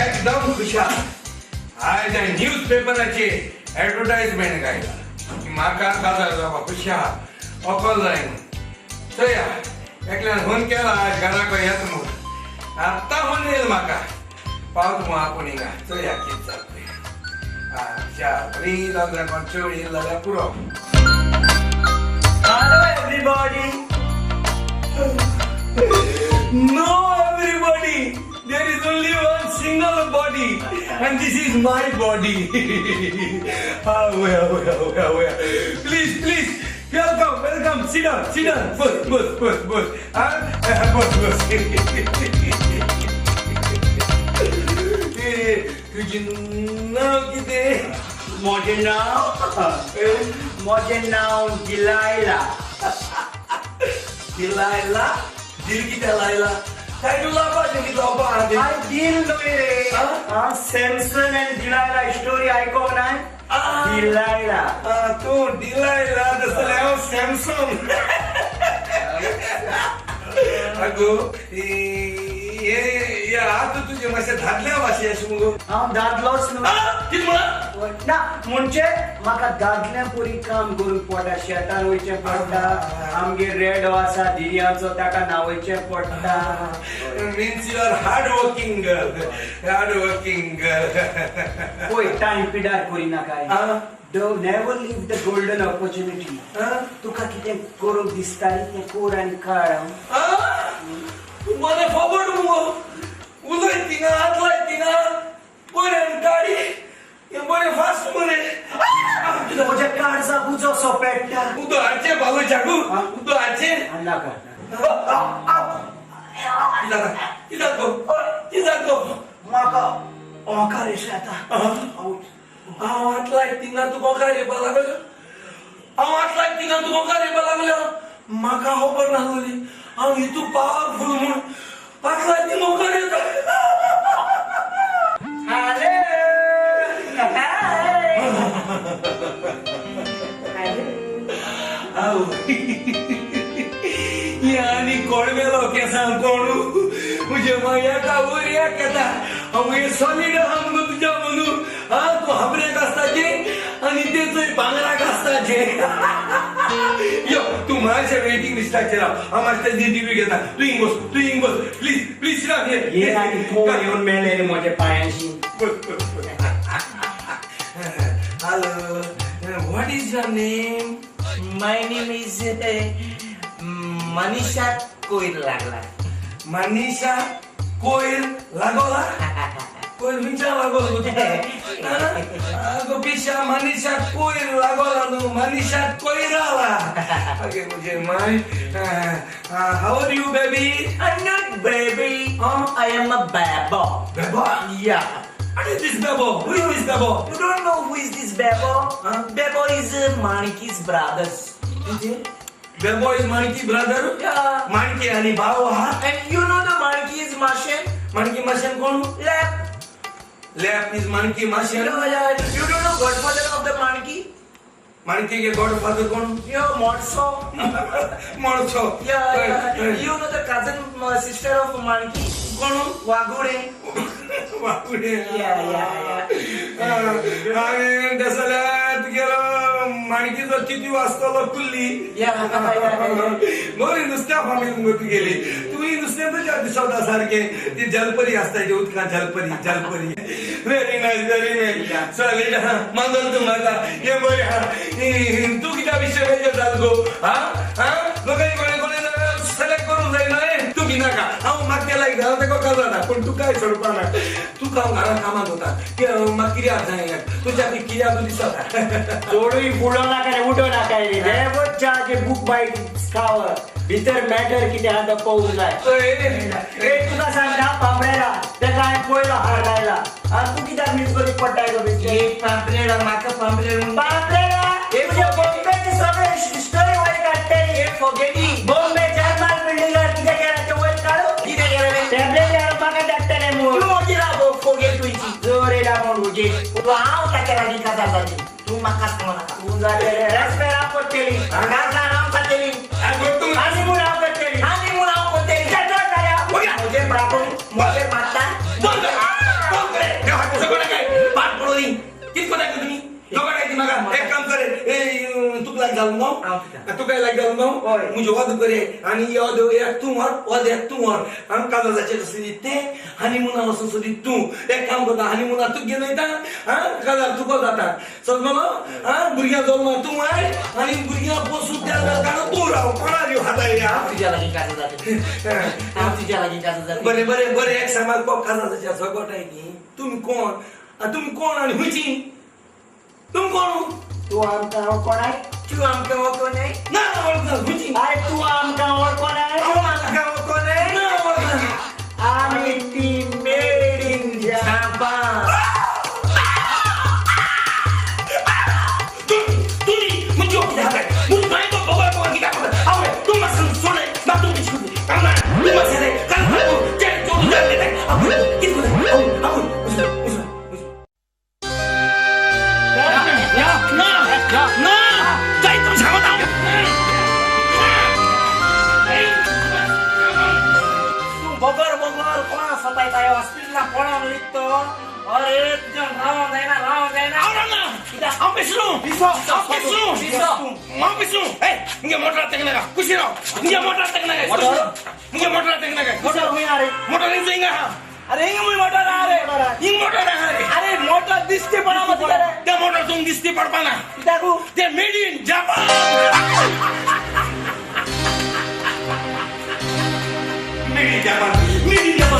एकदम खुशाल आज न्यूज पेपराची ऍडव्हर्टाइजमेंट काढला की म्हाका काजार जावपा खुशाल ऑफर जायन चया एकल्यान फोन केला आज घराक येत म्हणून आत्ता फोन येईल म्हाका पावत मग आपण हिंगा चया कित जातले अच्छा फ्री जाल्यार कोण चड येयला जाल्यार पुरो Hello everybody. No everybody there is only one single body and this is my body please welcome sit down bus तुझे नाव किती माझे नाव दिलायला. दिलायला दिल किती लायला काय तुला पाहिजे की जाऊ काय दिल नव्हे रे. सॅमसन अँड दिलायला स्टोरी ऐकव नाही. दिलायला तू दिलायला तसं सॅमसंग अगो ये आता तुझे मासे धाडल्या भाषे अशी मग हांव दादलोच किती म्हणा ना म्हणजे म्हाका दादल्या पोरी काम करून पडटा शेतान वयचें पडटा आमगे रेड आसा दिर्याचो ताका न्हांवचें पडटा. Means you are hard working girl पळय टायम पिड्यार करिना काय. Never leave the golden opportunity. तुका कितें करूंक दिसता तें कर आनी काड. मला फबड मग उलय तिंगा आतलाय तिंगा बरे गाडी हे बरे फास्ट मरे तुझ्या काळजा बुजो सोपेटा उदो हाचे भाऊ जागू उदो हाचे नाका किजाको म्हाका ओंकार येता. हांव आतलाय तिंगा तू कोकार येवपा लागलो हांव आतलाय तिंगा तू कोकार येवपा लागलो म्हाका खबर नासली हांव हितू पावरफुल म्हूण आतलाय ती कोकार येता. आणि कोणवेलो केसां कोणू मुझे माया का उरिया केता हांव हे सॉलिड आहा म्हणून तुझ्या म्हणून तू हाबरेक आसताचे आणि ते थंय भांगराक आसताचे यो तू माझ्या वेटिंग लिस्टाचेर राव हांव मातशें इंटरव्यू घेता तू हिंग बस प्लीज राव हे आनी कोण येवन मेळ्ळे रे म्हज्या पांयाशी. Hello what is your name My name is Manisha Koir Lagla. Manisha कोयल लागोला कोयल विचार लागोला गोपीशा मनीषा कोयल लागोला नो मनीषा कोयराला ओके मुझे my how are you baby I'm not baby. I am a babo. Bebo Yeah. What is this bebo who is this bebo You don't know who is this babo? Babo is Maniki's brothers. Bebo is मानकी brother Yeah. मानकी आणि भाऊ हा And you know the Maniki is Martian? मानकी माशन कोण Lap. Lap is मानकी माशन You don't know godfather of the Maniki? मानकी के godfather कोण Yo, Motso. मोळछो Yeah. You know the cousin sister of Maniki? कोण Wagure. वाकुडे Yeah. आणि दसऱ्यात गेलो माणकीचा किती वाजता कुल्ली Yeah. बरी नुसत्या फार्मिंग गेली तुम्ही नुसत्या दिसवता सारखे ती जलपरी असतायची उदका जलपरी व्हेरी नाईस चालेल मागल तुम्हाला हे बरे तू किती विषय पाहिजे चाल गो कोणी सिलेक्ट करून जाईल ना तुम्ही नका हांव म्हाका केला घरात का जाता पण तू काय सोडपा ना तू काम घरात कामात होता म्हाका कित्याक जाय तुझ्या ती कित्याक तू दिसता चोडूय फुडो नाका रे उडो नाका रे देवच्या जे बुक बायट खावर भितर मॅटर कितें आहा तो पळोवंक जाय. एक तुका सांगता पांपडेरा तेका हांवें पयलो हार लायला आनी तू कित्याक मीस करीत पडटाय गो बिस्के एक पापलेट म्हाका पापलेट पांपडेरा तुज्या बॉम्बेची सगळे स्टोरी वयर काडटे एक फोगेटी बॉम्बे जर्मन बिल्डिंगार कितें केलें तें वयर काडू कितें केलें टॅबलेट हाडून म्हाका धाडटले म्हूण तूं म्हजी राव फोगेट तुयची जोर येयला म्हूण उजे हांव ताच्या लागीं काजार जाली तूं म्हाका सांगू नाका तूं जालें रेस्पेरा पडटली हांगा हांव खातली आनी म्हूण हांव करतली आनी म्हूण हांव करतली म्हजे बापूय म्हजे मारता तू काय लागला होय. म्हणजे वाद करे आणि एक तू मार वाद एक तू मार आणि काजाचे रस्ते ते हनीमुना वसून सुधी तू एक काम करता हनीमुना तू गेलो हा काजार तू को जाता समजलो हा भुरग्या जन्म तू मार आणि भुरग्या पोसू द्यायला कारण तू राव कोणारी हाताय तुझ्या लागीन काचा जाते तुझ्या लागीन काचा जाते बरे बरे बरे एक समाज को काजाच्या सगोट आहे की तुम्ही कोण आणि हुची तुम्ही कोण तू आमका कोण आहे तू आमका कोण आहे ना ओळखणार हुची अरे तू आमका कोण आहे तू आमका कोण आहे ना ओळखणार आम्ही ती मेड इन जापान तुम्ही म्हणजे मुझे नाही तो बघा की काय आवडे तुम्हाला सोडे ना तुम्ही शिकू काम ना तुम्हाला से काम करू जे जो जाते ते आपण किती बगर कोणा सतायता हॉस्पिटलला पळून निघतो अरे तुझ्या राव अरे मोटर दिसते पण त्या मोटर तुम्ही दिसते पडपाना दाखवू ते made in Japan made in Japan